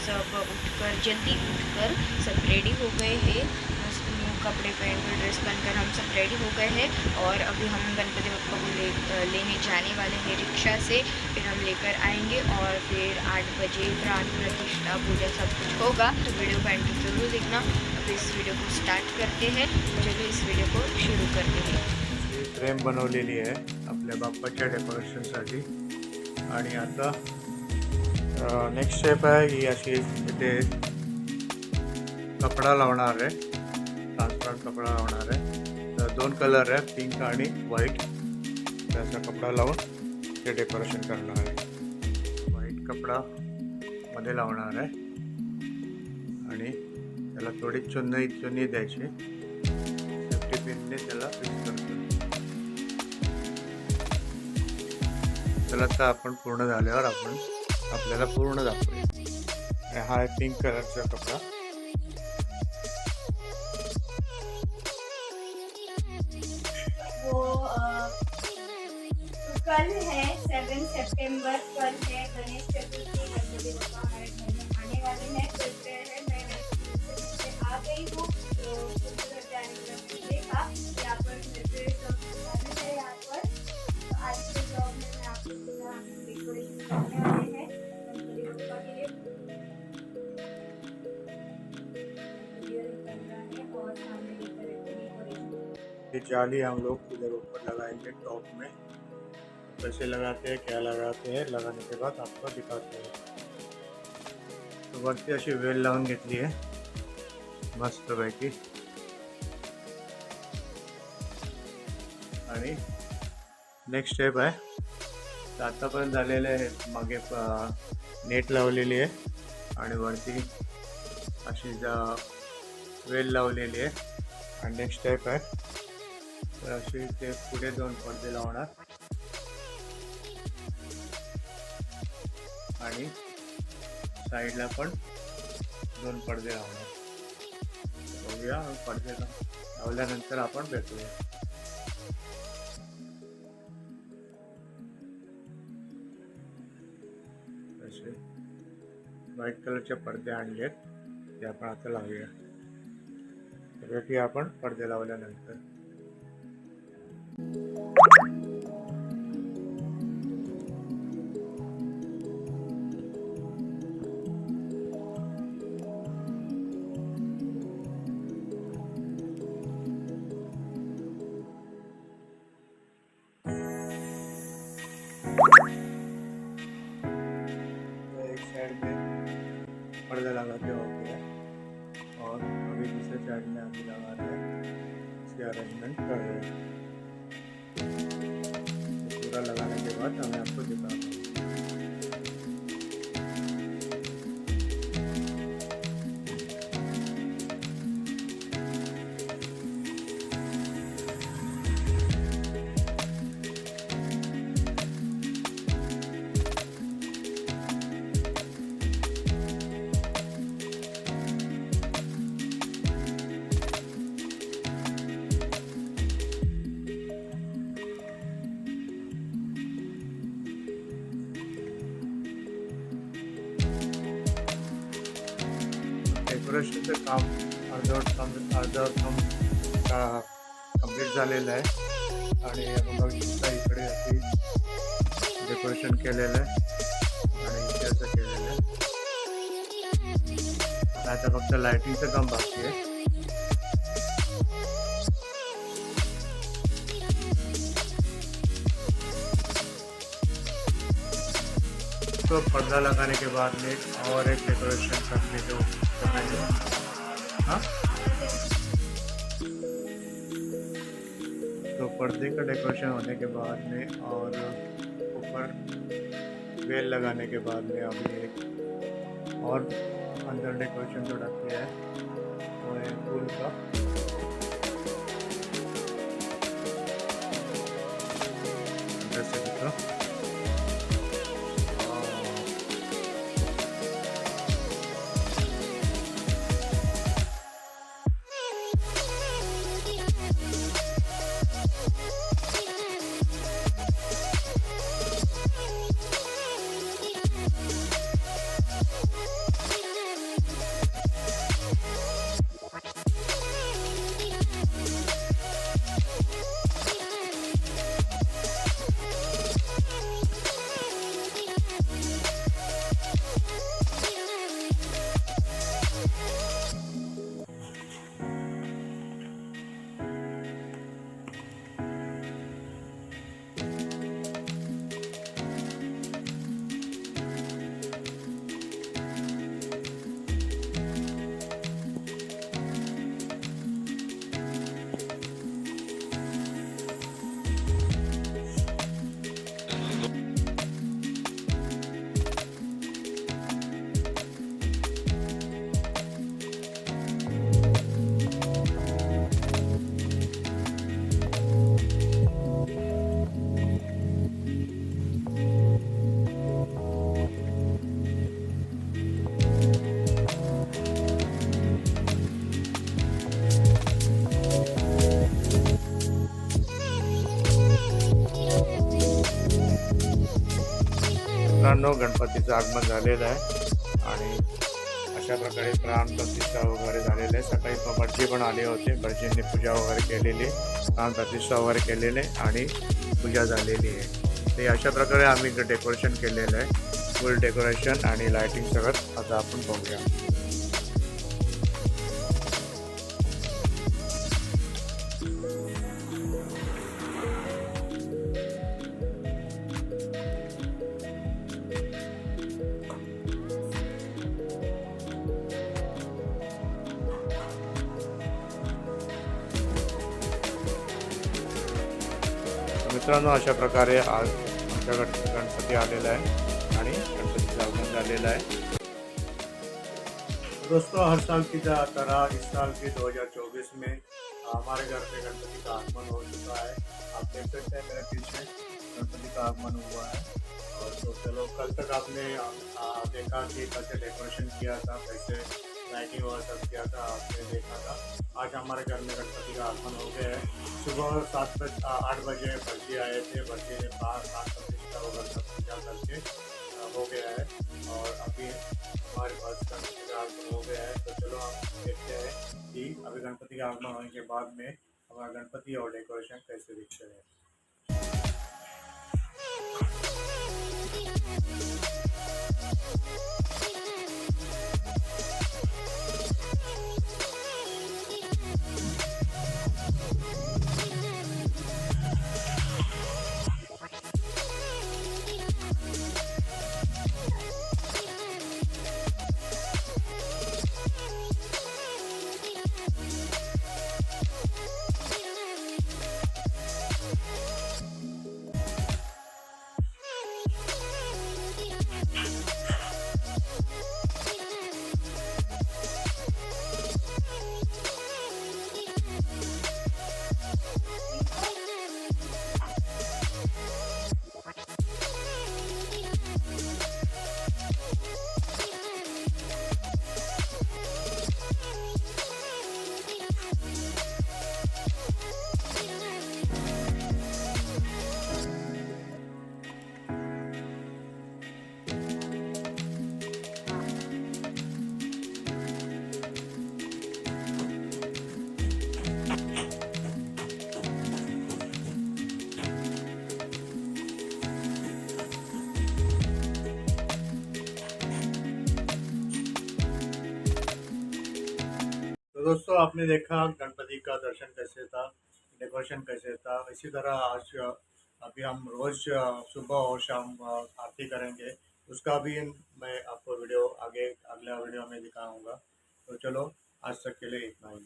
सब जल्दी उठकर सब रेडी हो गए हैं। न्यू कपड़े पहनकर ड्रेस पहनकर हम सब रेडी हो गए हैं और अभी हम गणपति बप्पा को लेने जाने वाले हैं रिक्शा से। फिर हम लेकर आएंगे और फिर 8 बजे प्राण प्रतिष्ठा पूजा सब कुछ होगा। तो वीडियो को एंड तक जरूर देखना। अब इस वीडियो को स्टार्ट करते हैं। चलो इस वीडियो को शुरू करते हैं। फ्रेम बनवलेली आहे आपल्या बाप्पाच्या डेकोरेशनसाठी आणि आता नेक्स्ट स्टेप आहे ही अशी इथे कपडा लावणार आहे, ट्रान्सपरंट कपडा लावणार आहे। तर 2 कलर आहे, पिंक आणि व्हाईट। त्याचा कपडा लावून ते डेकोरेशन करणार आहे। व्हाईट कपडा मध्ये लावणार आहे आणि त्याला थोडी चुन्नी द्यायची, सेफ्टी पिनने त्याला फिक्स करतो। चला आता आपण पूर्ण झाल्यावर आपण आपल्याला पूर्ण दाखवूया। हा आहे पिंक कलरचा कपडा। वो कल है 7 सितंबर, कल है गणेश चतुर्थी। गणपति बप्पा हमारे घर में आने वाले हैं। चलते हैं, मैं से आ गई हूँ तो खूबसूरत जाने का देखा यहाँ पर है। यहाँ पर तो आज के ब्लॉग में मैं आपको पूरा डेकोरेशन करने वाले हैं गणपति बप्पा के लिए। और सामने डेकोरेशन ये जाली हम लोग इधर ऊपर लगाएंगे टॉप में। कैसे लगाते हैं, क्या लगाते हैं, लगाने के बाद आपको दिखाते हैं। तो वरती अशी वेल लावून घेतली आहे मस्त पैकी। आणि नेक्स्ट स्टेप आहे, तर आतापर्यंत झालेले आहे, मागे नेट लावलेली आहे आणि वरती अशी वेल लावलेली आहे। आणि नेक्स्ट स्टेप आहे, तर अशी ते पुढे 2 पडदे लावणार आणि साईडला पण 2 पडदे लावणार। बघूया पडदे लावल्यानंतर आपण भेटूया। असे व्हाईट कलरचे पडदे आणलेत, ते आपण आता लावूया। भेटूया आपण पडदे लावल्यानंतर। एक साइड में पर्दा लगाते हो गया और अभी दूसरे साइड में अभी लगा रहे हैं, इसकी अरेंजमेंट कर रहे हैं। तो पूरा लगाने के बाद हमें आपको दिखा दूँ। डेकोरेशनचं काम अर्धवट काम कंप्लीट झालेलं आहे आणि आपण बघू शकता इकडे अशी डेकोरेशन केलेलं आहे आणि इथे असं केलेलं आहे। आता फक्त लाइटिंगचं काम बाकी आहे। तो पर्दा लगाने के बाद में और एक डेकोरेशन करने जो हाँ, तो पर्दे का डेकोरेशन होने के बाद में और ऊपर वेल लगाने के बाद में अभी एक और अंदर डेकोरेशन जो किया है वो है फूल का। जैसे दिखा मित्रांनो, गणपतीचं आगमन झालेलं आहे आणि अशा प्रकारे प्राणप्रतिष्ठा वगैरे झालेलं आहे. सकाळी भटजी पण आले होते. भटजींनी पूजा वगैरे केलेली, प्राणप्रतिष्ठा वगैरे केलेले आणि पूजा झालेली आहे. ते अशा प्रकारे आम्ही डेकोरेशन केलेलं आहे. फुल डेकोरेशन आणि लायटिंग सगळं आता आपण बघूया. मित्रांनो, अशा प्रकारे आज आमच्या गणपती आलेला आहे आणि गणपतीचं आगमन झालेलं है। दोस्तों, हर साल की तरह इस साल की 2024 में हमारे घर पे गणपति का आगमन हो चुका है। आप देख सकते हैं मेरे पीछे गणपति का आगमन हुआ है। और तो चलो, कल तक आपने देखा कि कैसे डेकोरेशन किया था, कैसे लाइटिंग वगैरह सब किया था, आपने देखा था। आज हमारे घर में गणपति का आगमन हो गया है। सुबह 8 बजे भटजी आए थे। भटजी ने प्राण प्रतिष्ठा वगैरह सब पूजा करके हो गया है और अभी हमारे पास गणपति का आगमन हो गया है। तो चलो हम देखते हैं कि अभी गणपति के आगमन होने के बाद में हमारा गणपति और डेकोरेशन कैसे दिखते हैं। तो दोस्तों, आपने देखा गणपति का दर्शन कैसे था, डेकोरेशन कैसे था। इसी तरह आज अभी हम रोज सुबह और शाम आरती करेंगे। उसका भी मैं आपको वीडियो अगला वीडियो में दिखाऊंगा। तो चलो, आज तक के लिए इतना ही।